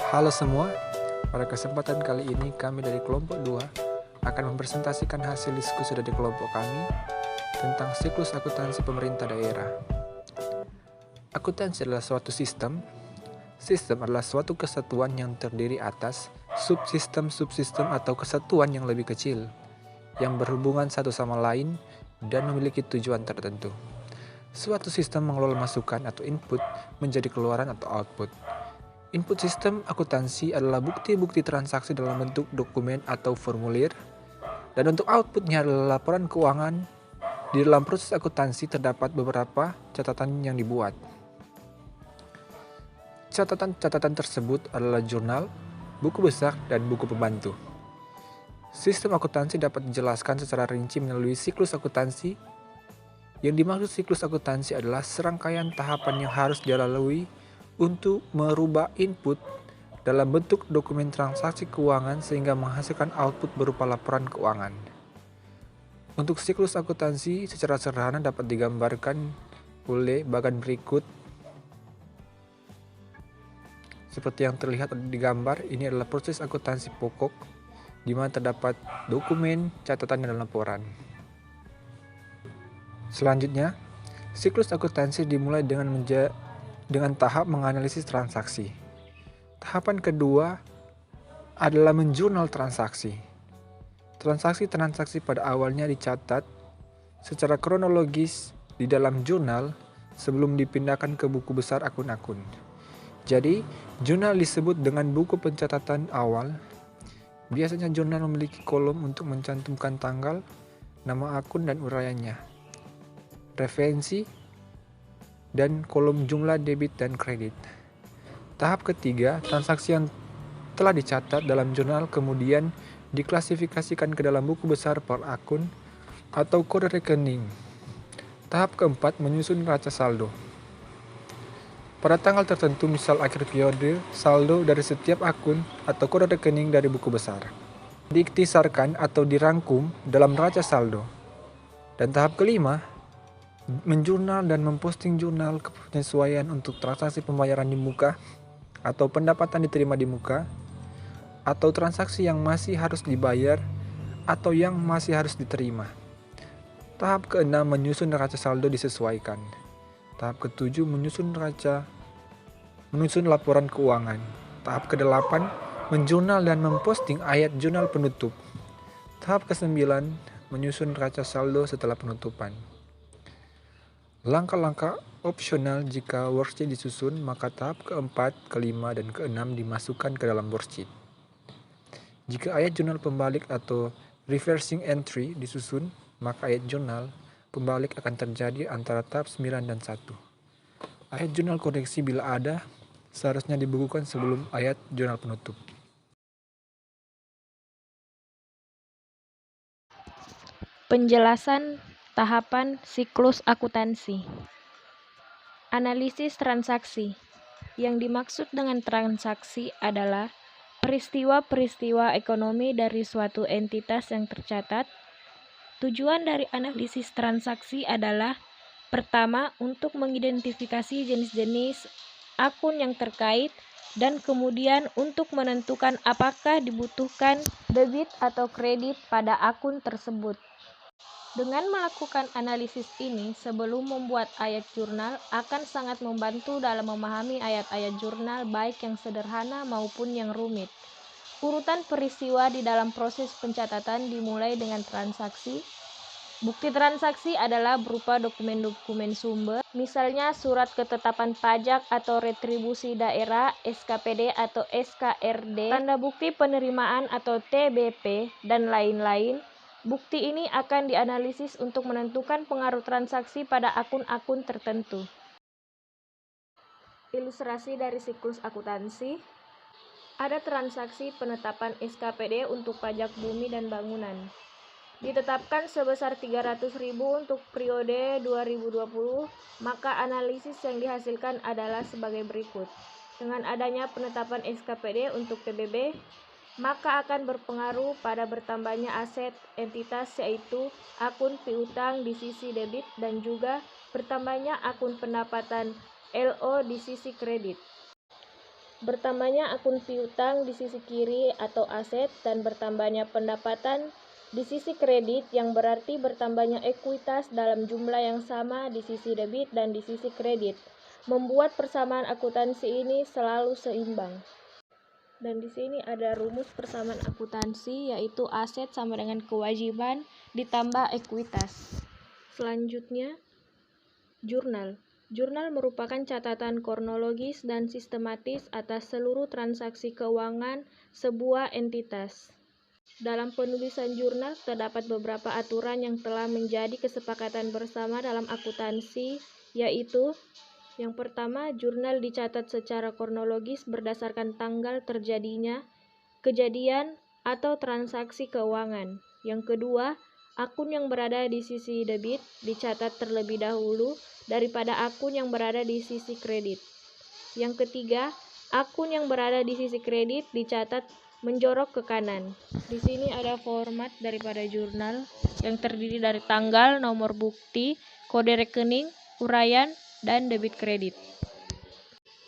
Halo semua, pada kesempatan kali ini kami dari kelompok 2 akan mempresentasikan hasil diskusi dari kelompok kami tentang siklus akuntansi pemerintah daerah. Akuntansi adalah suatu sistem. Sistem adalah suatu kesatuan yang terdiri atas subsistem-subsistem atau kesatuan yang lebih kecil, yang berhubungan satu sama lain dan memiliki tujuan tertentu. Suatu sistem mengelola masukan atau input menjadi keluaran atau output. Input sistem akuntansi adalah bukti-bukti transaksi dalam bentuk dokumen atau formulir, dan untuk outputnya adalah laporan keuangan. Di dalam proses akuntansi terdapat beberapa catatan yang dibuat. Catatan-catatan tersebut adalah jurnal, buku besar, dan buku pembantu. Sistem akuntansi dapat dijelaskan secara rinci melalui siklus akuntansi. Yang dimaksud siklus akuntansi adalah serangkaian tahapan yang harus dilalui untuk merubah input dalam bentuk dokumen transaksi keuangan sehingga menghasilkan output berupa laporan keuangan. Untuk siklus akuntansi secara sederhana dapat digambarkan oleh bagan berikut. Seperti yang terlihat di gambar, ini adalah proses akuntansi pokok di mana terdapat dokumen, catatan, dan laporan. Selanjutnya, siklus akuntansi dimulai dengan tahap menganalisis transaksi. Tahapan kedua adalah menjurnal transaksi. Transaksi-transaksi pada awalnya dicatat secara kronologis di dalam jurnal sebelum dipindahkan ke buku besar akun-akun. Jadi, jurnal disebut dengan buku pencatatan awal. Biasanya jurnal memiliki kolom untuk mencantumkan tanggal, nama akun dan uraiannya, referensi, dan kolom jumlah debit dan kredit. Tahap ketiga, transaksi yang telah dicatat dalam jurnal kemudian diklasifikasikan ke dalam buku besar per akun atau kode rekening. Tahap keempat, menyusun neraca saldo. Pada tanggal tertentu, misal akhir periode, saldo dari setiap akun atau kode rekening dari buku besar diiktisarkan atau dirangkum dalam neraca saldo. Dan tahap kelima, menjurnal dan memposting jurnal penyesuaian untuk transaksi pembayaran di muka atau pendapatan diterima di muka, atau transaksi yang masih harus dibayar atau yang masih harus diterima. Tahap keenam, menyusun neraca saldo disesuaikan. Tahap ketujuh, menyusun laporan keuangan. Tahap kedelapan, menjurnal dan memposting ayat jurnal penutup. Tahap kesembilan, menyusun neraca saldo setelah penutupan. Langkah-langkah opsional jika worksheet disusun, maka tahap keempat, kelima, dan keenam dimasukkan ke dalam worksheet. Jika ayat jurnal pembalik atau reversing entry disusun, maka ayat jurnal pembalik akan terjadi antara tahap 9 dan 1. Ayat jurnal koreksi bila ada, seharusnya dibukukan sebelum ayat jurnal penutup. Penjelasan tahapan siklus akuntansi. Analisis transaksi. Yang dimaksud dengan transaksi adalah peristiwa-peristiwa ekonomi dari suatu entitas yang tercatat. Tujuan dari analisis transaksi adalah pertama, untuk mengidentifikasi jenis-jenis akun yang terkait, dan kemudian untuk menentukan apakah dibutuhkan debit atau kredit pada akun tersebut. Dengan melakukan analisis ini sebelum membuat ayat jurnal akan sangat membantu dalam memahami ayat-ayat jurnal baik yang sederhana maupun yang rumit. Urutan peristiwa di dalam proses pencatatan dimulai dengan transaksi. Bukti transaksi adalah berupa dokumen-dokumen sumber, misalnya surat ketetapan pajak atau retribusi daerah, SKPD atau SKRD, tanda bukti penerimaan atau TBP, dan lain-lain. Bukti ini akan dianalisis untuk menentukan pengaruh transaksi pada akun-akun tertentu. Ilustrasi dari siklus akuntansi. Ada transaksi penetapan SKPD untuk pajak bumi dan bangunan. Ditetapkan sebesar 300.000 untuk periode 2020, maka analisis yang dihasilkan adalah sebagai berikut. Dengan adanya penetapan SKPD untuk PBB, maka akan berpengaruh pada bertambahnya aset entitas, yaitu akun piutang di sisi debit dan juga Bertambahnya akun pendapatan LO di sisi kredit. Bertambahnya akun piutang di sisi kiri atau aset dan bertambahnya pendapatan di sisi kredit yang berarti bertambahnya ekuitas dalam jumlah yang sama di sisi debit dan di sisi kredit, membuat persamaan akuntansi ini selalu seimbang. Dan di sini ada rumus persamaan akuntansi, yaitu aset sama dengan kewajiban ditambah ekuitas. Selanjutnya, jurnal. Jurnal merupakan catatan kronologis dan sistematis atas seluruh transaksi keuangan sebuah entitas. Dalam penulisan jurnal terdapat beberapa aturan yang telah menjadi kesepakatan bersama dalam akuntansi, yaitu yang pertama, jurnal dicatat secara kronologis berdasarkan tanggal terjadinya kejadian atau transaksi keuangan. Yang kedua, akun yang berada di sisi debit dicatat terlebih dahulu daripada akun yang berada di sisi kredit. Yang ketiga, akun yang berada di sisi kredit dicatat menjorok ke kanan. Di sini ada format daripada jurnal yang terdiri dari tanggal, nomor bukti, kode rekening, uraian, dan debit kredit.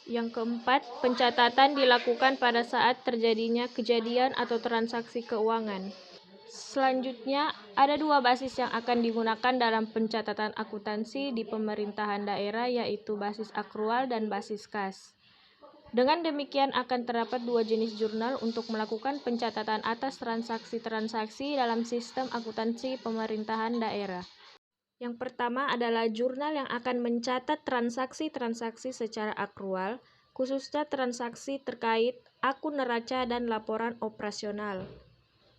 Yang keempat, pencatatan dilakukan pada saat terjadinya kejadian atau transaksi keuangan. Selanjutnya, ada dua basis yang akan digunakan dalam pencatatan akuntansi di pemerintahan daerah, yaitu basis akrual dan basis kas. Dengan demikian akan terdapat dua jenis jurnal untuk melakukan pencatatan atas transaksi-transaksi dalam sistem akuntansi pemerintahan daerah. Yang pertama adalah jurnal yang akan mencatat transaksi-transaksi secara akrual, khususnya transaksi terkait akun neraca dan laporan operasional.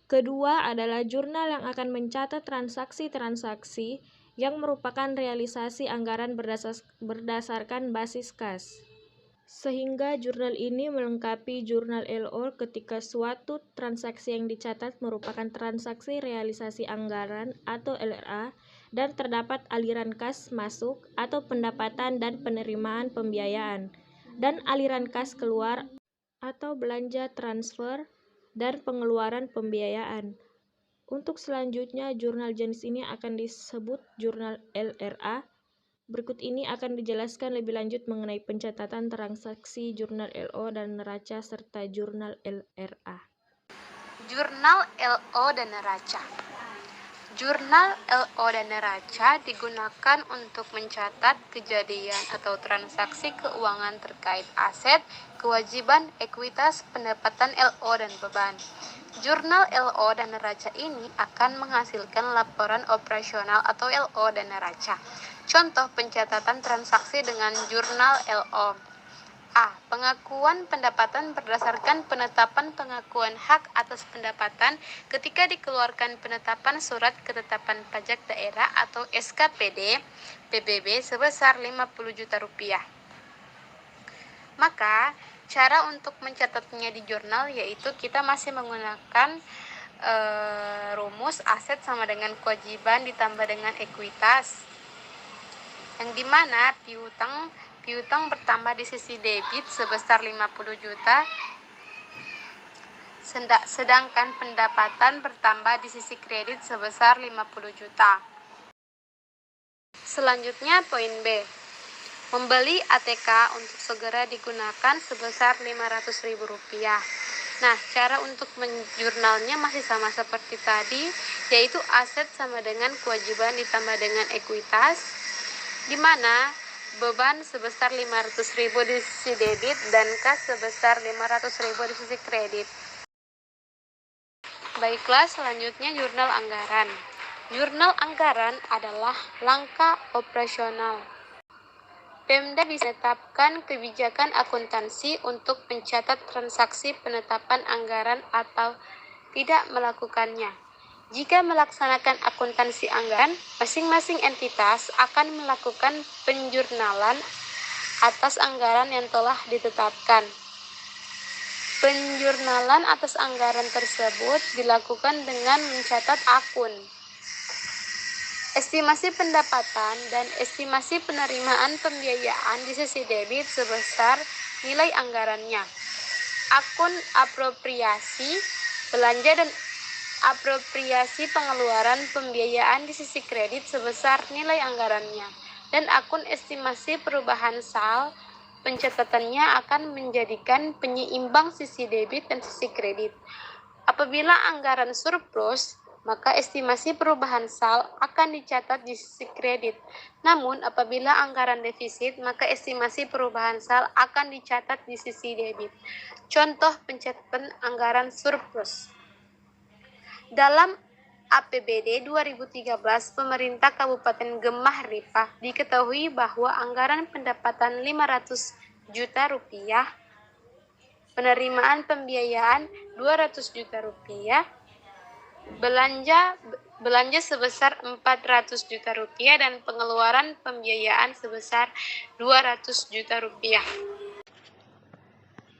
Kedua adalah jurnal yang akan mencatat transaksi-transaksi yang merupakan realisasi anggaran berdasarkan basis kas. Sehingga jurnal ini melengkapi jurnal LO ketika suatu transaksi yang dicatat merupakan transaksi realisasi anggaran atau LRA dan terdapat aliran kas masuk atau pendapatan dan penerimaan pembiayaan dan aliran kas keluar atau belanja transfer dan pengeluaran pembiayaan. Untuk selanjutnya, jurnal jenis ini akan disebut jurnal LRA. Berikut ini akan dijelaskan lebih lanjut mengenai pencatatan transaksi jurnal LO dan neraca serta jurnal LRA. Jurnal LO dan neraca. Jurnal LO dan neraca digunakan untuk mencatat kejadian atau transaksi keuangan terkait aset, kewajiban, ekuitas, pendapatan LO dan beban. Jurnal LO dan neraca ini akan menghasilkan laporan operasional atau LO dan neraca. Contoh pencatatan transaksi dengan jurnal LO. A. Pengakuan pendapatan berdasarkan penetapan pengakuan hak atas pendapatan ketika dikeluarkan penetapan surat ketetapan pajak daerah atau SKPD PBB sebesar 50 juta rupiah. Maka, cara untuk mencatatnya di jurnal yaitu kita masih menggunakan rumus aset sama dengan kewajiban ditambah dengan ekuitas, yang dimana piutang bertambah di sisi debit sebesar 50 juta, sedangkan pendapatan bertambah di sisi kredit sebesar 50 juta. Selanjutnya poin B. Membeli ATK untuk segera digunakan sebesar Rp500.000. Nah, cara untuk menjurnalnya masih sama seperti tadi, yaitu aset sama dengan kewajiban ditambah dengan ekuitas, di mana beban sebesar 500.000 di sisi debit dan kas sebesar 500.000 di sisi kredit. Baiklah, selanjutnya jurnal anggaran. Jurnal anggaran adalah langkah operasional. Pemda bisa menetapkan kebijakan akuntansi untuk mencatat transaksi penetapan anggaran atau tidak melakukannya. Jika melaksanakan akuntansi anggaran, masing-masing entitas akan melakukan penjurnalan atas anggaran yang telah ditetapkan. Penjurnalan atas anggaran tersebut dilakukan dengan mencatat akun, estimasi pendapatan, dan estimasi penerimaan pembiayaan di sisi debit sebesar nilai anggarannya, akun apropriasi belanja dan apropriasi pengeluaran pembiayaan di sisi kredit sebesar nilai anggarannya. dan akun estimasi perubahan sal pencatatannya akan menjadikan penyeimbang sisi debit dan sisi kredit. Apabila anggaran surplus, maka estimasi perubahan sal akan dicatat di sisi kredit. Namun, apabila anggaran defisit, maka estimasi perubahan sal akan dicatat di sisi debit. Contoh pencatatan anggaran surplus. Dalam APBD 2013 pemerintah Kabupaten Gemah Ripah diketahui bahwa anggaran pendapatan 500 juta rupiah, penerimaan pembiayaan 200 juta rupiah, belanja sebesar 400 juta rupiah dan pengeluaran pembiayaan sebesar 200 juta rupiah.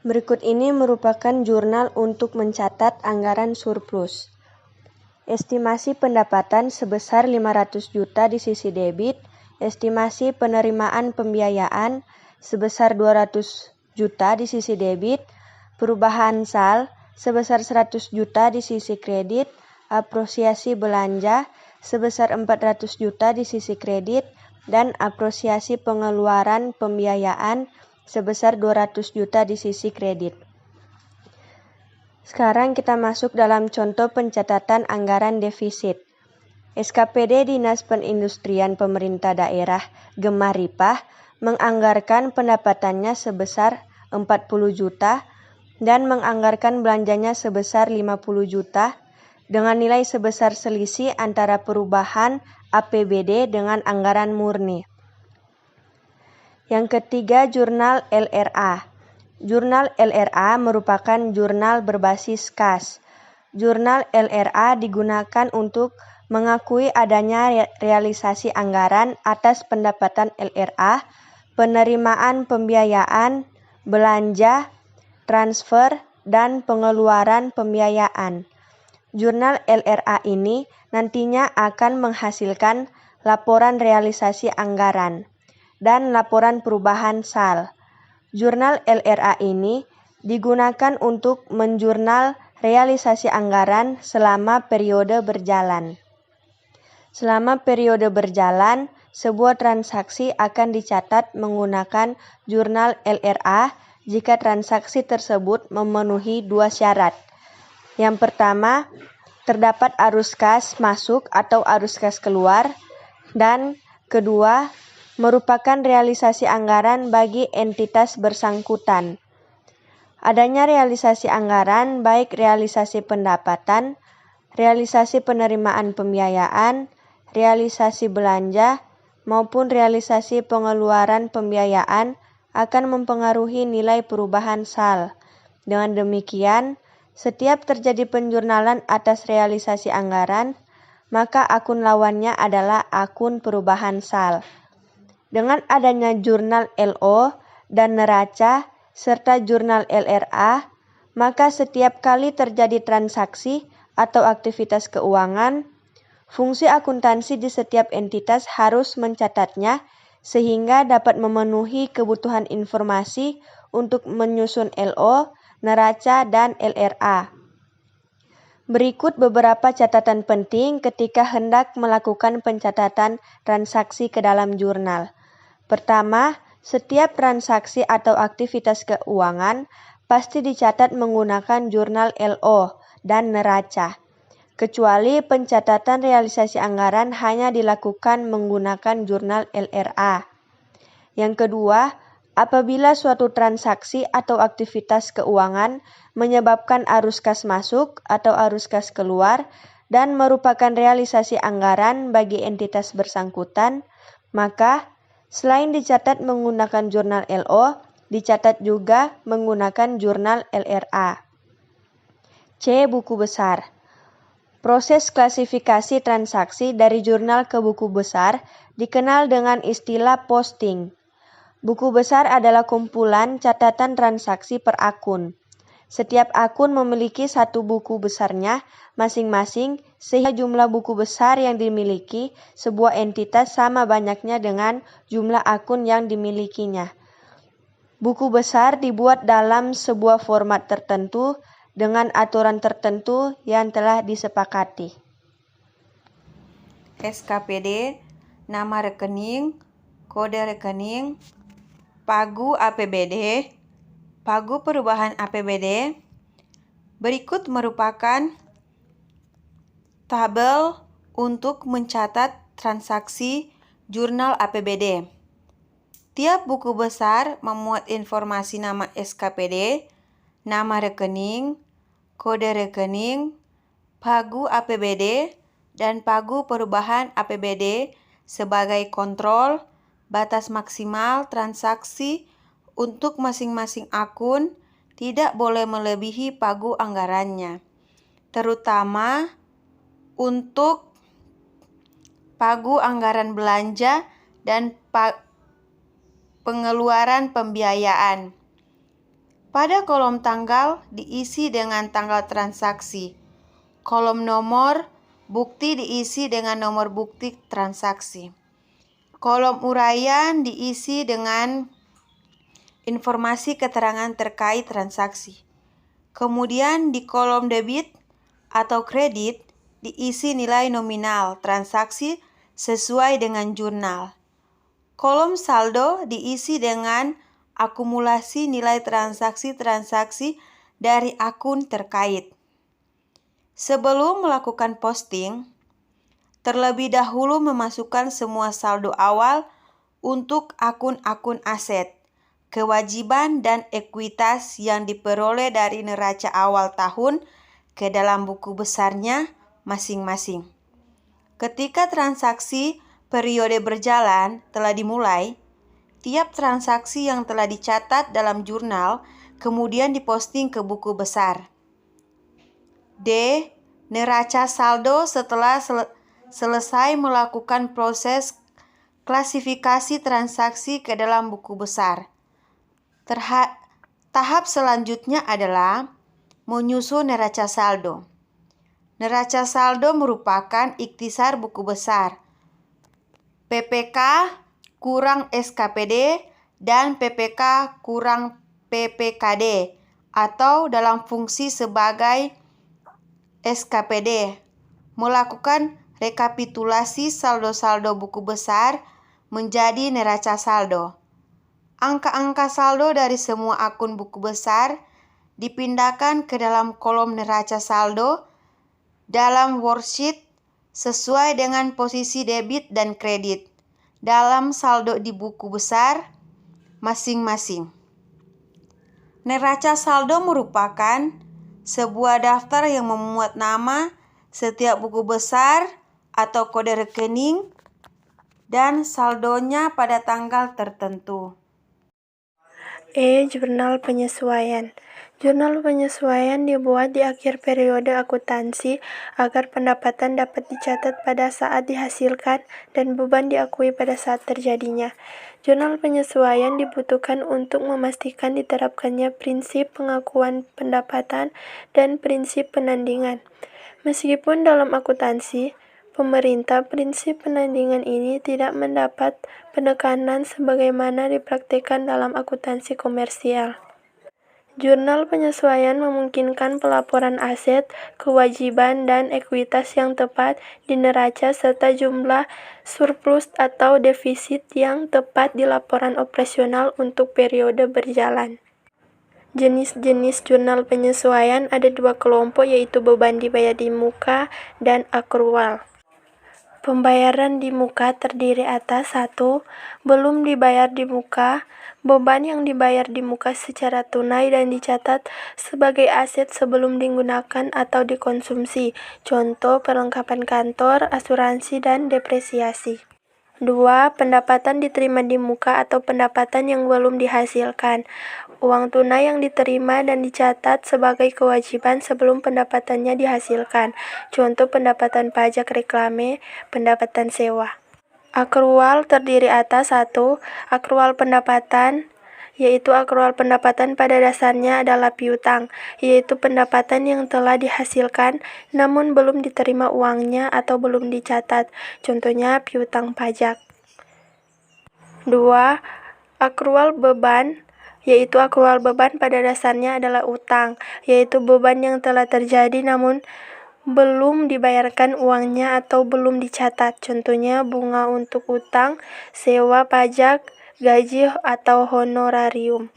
Berikut ini merupakan jurnal untuk mencatat anggaran surplus. Estimasi pendapatan sebesar 500 juta di sisi debit, estimasi penerimaan pembiayaan sebesar 200 juta di sisi debit, perubahan sal sebesar 100 juta di sisi kredit, apresiasi belanja sebesar 400 juta di sisi kredit, dan apresiasi pengeluaran pembiayaan sebesar 200 juta di sisi kredit. Sekarang kita masuk dalam contoh pencatatan anggaran defisit. SKPD Dinas Perindustrian Pemerintah Daerah Gemah Ripah menganggarkan pendapatannya sebesar 40 juta dan menganggarkan belanjanya sebesar 50 juta dengan nilai sebesar selisih antara perubahan APBD dengan anggaran murni. Yang ketiga, jurnal LRA. Jurnal LRA merupakan jurnal berbasis kas. Jurnal LRA digunakan untuk mengakui adanya realisasi anggaran atas pendapatan LRA, penerimaan pembiayaan, belanja, transfer, dan pengeluaran pembiayaan. Jurnal LRA ini nantinya akan menghasilkan laporan realisasi anggaran dan laporan perubahan sal. Jurnal LRA ini digunakan untuk menjurnal realisasi anggaran selama periode berjalan. Selama periode berjalan, sebuah transaksi akan dicatat menggunakan jurnal LRA jika transaksi tersebut memenuhi dua syarat. Yang pertama, terdapat arus kas masuk atau arus kas keluar, dan kedua, merupakan realisasi anggaran bagi entitas bersangkutan. Adanya realisasi anggaran baik realisasi pendapatan, realisasi penerimaan pembiayaan, realisasi belanja, maupun realisasi pengeluaran pembiayaan akan mempengaruhi nilai perubahan sal. Dengan demikian, setiap terjadi penjurnalan atas realisasi anggaran, maka akun lawannya adalah akun perubahan sal. Dengan adanya jurnal LO dan neraca serta jurnal LRA, maka setiap kali terjadi transaksi atau aktivitas keuangan, fungsi akuntansi di setiap entitas harus mencatatnya sehingga dapat memenuhi kebutuhan informasi untuk menyusun LO, neraca, dan LRA. Berikut beberapa catatan penting ketika hendak melakukan pencatatan transaksi ke dalam jurnal. Pertama, setiap transaksi atau aktivitas keuangan pasti dicatat menggunakan jurnal LO dan neraca, kecuali pencatatan realisasi anggaran hanya dilakukan menggunakan jurnal LRA. Yang kedua, apabila suatu transaksi atau aktivitas keuangan menyebabkan arus kas masuk atau arus kas keluar dan merupakan realisasi anggaran bagi entitas bersangkutan, maka selain dicatat menggunakan jurnal LO, dicatat juga menggunakan jurnal LRA. C. Buku besar. Proses klasifikasi transaksi dari jurnal ke buku besar dikenal dengan istilah posting. Buku besar adalah kumpulan catatan transaksi per akun. Setiap akun memiliki satu buku besarnya masing-masing sehingga jumlah buku besar yang dimiliki sebuah entitas sama banyaknya dengan jumlah akun yang dimilikinya. Buku besar dibuat dalam sebuah format tertentu dengan aturan tertentu yang telah disepakati. SKPD, nama rekening, kode rekening, pagu APBD, pagu perubahan APBD. Berikut merupakan tabel untuk mencatat transaksi jurnal APBD. Tiap buku besar memuat informasi nama SKPD, nama rekening, kode rekening, pagu APBD, dan pagu perubahan APBD sebagai kontrol batas maksimal transaksi untuk masing-masing akun tidak boleh melebihi pagu anggarannya, terutama untuk pagu anggaran belanja dan pengeluaran pembiayaan. Pada kolom tanggal diisi dengan tanggal transaksi. Kolom nomor bukti diisi dengan nomor bukti transaksi. Kolom uraian diisi dengan informasi keterangan terkait transaksi. Kemudian di kolom debit atau kredit diisi nilai nominal transaksi sesuai dengan jurnal. Kolom saldo diisi dengan akumulasi nilai transaksi-transaksi dari akun terkait. Sebelum melakukan posting, terlebih dahulu memasukkan semua saldo awal untuk akun-akun aset, kewajiban dan ekuitas yang diperoleh dari neraca awal tahun ke dalam buku besarnya masing-masing. Ketika transaksi periode berjalan telah dimulai, tiap transaksi yang telah dicatat dalam jurnal kemudian diposting ke buku besar. D. Neraca saldo setelah selesai melakukan proses klasifikasi transaksi ke dalam buku besar. Tahap selanjutnya adalah menyusun neraca saldo. Neraca saldo merupakan ikhtisar buku besar. PPK kurang SKPD dan PPK kurang PPKD atau dalam fungsi sebagai SKPD, melakukan rekapitulasi saldo-saldo buku besar menjadi neraca saldo. Angka-angka saldo dari semua akun buku besar dipindahkan ke dalam kolom neraca saldo dalam worksheet sesuai dengan posisi debit dan kredit dalam saldo di buku besar masing-masing. Neraca saldo merupakan sebuah daftar yang memuat nama setiap buku besar atau kode rekening dan saldonya pada tanggal tertentu. Jurnal penyesuaian. Jurnal penyesuaian dibuat di akhir periode akuntansi agar pendapatan dapat dicatat pada saat dihasilkan dan beban diakui pada saat terjadinya. Jurnal penyesuaian dibutuhkan untuk memastikan diterapkannya prinsip pengakuan pendapatan dan prinsip penandingan. Meskipun dalam akuntansi, pemerintah prinsip penandingan ini tidak mendapat penekanan sebagaimana dipraktikkan dalam akuntansi komersial. Jurnal penyesuaian memungkinkan pelaporan aset, kewajiban, dan ekuitas yang tepat di neraca serta jumlah surplus atau defisit yang tepat di laporan operasional untuk periode berjalan. Jenis-jenis jurnal penyesuaian ada dua kelompok, yaitu beban dibayar di muka dan akrual. Pembayaran di muka terdiri atas 1. Belum dibayar di muka. Beban yang dibayar di muka secara tunai dan dicatat sebagai aset sebelum digunakan atau dikonsumsi. Contoh perlengkapan kantor, asuransi, dan depresiasi. 2. Pendapatan diterima di muka atau pendapatan yang belum dihasilkan. Uang tunai yang diterima dan dicatat sebagai kewajiban sebelum pendapatannya dihasilkan. Contoh pendapatan pajak reklame, pendapatan sewa. Akrual terdiri atas 1. Akrual pendapatan, yaitu akrual pendapatan pada dasarnya adalah piutang, yaitu pendapatan yang telah dihasilkan namun belum diterima uangnya atau belum dicatat. Contohnya piutang pajak. 2. Akrual beban, yaitu akrual beban pada dasarnya adalah utang, yaitu beban yang telah terjadi namun belum dibayarkan uangnya atau belum dicatat. Contohnya bunga untuk utang, sewa, pajak, gaji, atau honorarium.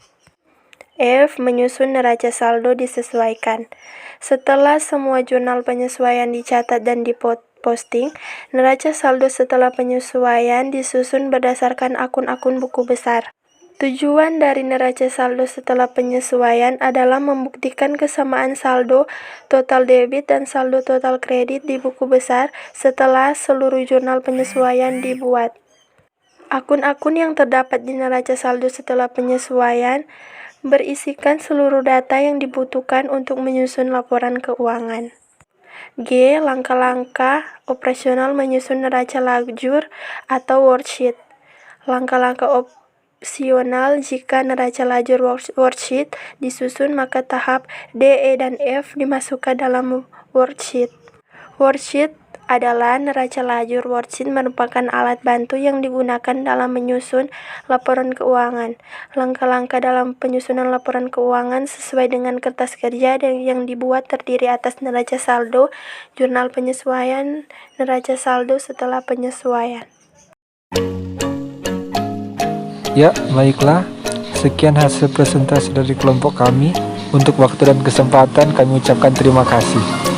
F. Menyusun neraca saldo disesuaikan. Setelah semua jurnal penyesuaian dicatat dan diposting, neraca saldo setelah penyesuaian disusun berdasarkan akun-akun buku besar. Tujuan dari neraca saldo setelah penyesuaian adalah membuktikan kesamaan saldo total debit dan saldo total kredit di buku besar setelah seluruh jurnal penyesuaian dibuat. Akun-akun yang terdapat di neraca saldo setelah penyesuaian berisikan seluruh data yang dibutuhkan untuk menyusun laporan keuangan. G. Langkah-langkah operasional menyusun neraca lajur atau worksheet. Langkah-langkah opsional jika neraca lajur worksheet disusun, maka tahap D, E, dan F dimasukkan dalam worksheet. Worksheet adalah neraca lajur. Worksheet merupakan alat bantu yang digunakan dalam menyusun laporan keuangan. Langkah-langkah dalam penyusunan laporan keuangan sesuai dengan kertas kerja yang dibuat terdiri atas neraca saldo, jurnal penyesuaian, neraca saldo setelah penyesuaian. Ya, baiklah. Sekian hasil presentasi dari kelompok kami. Untuk waktu dan kesempatan kami ucapkan terima kasih.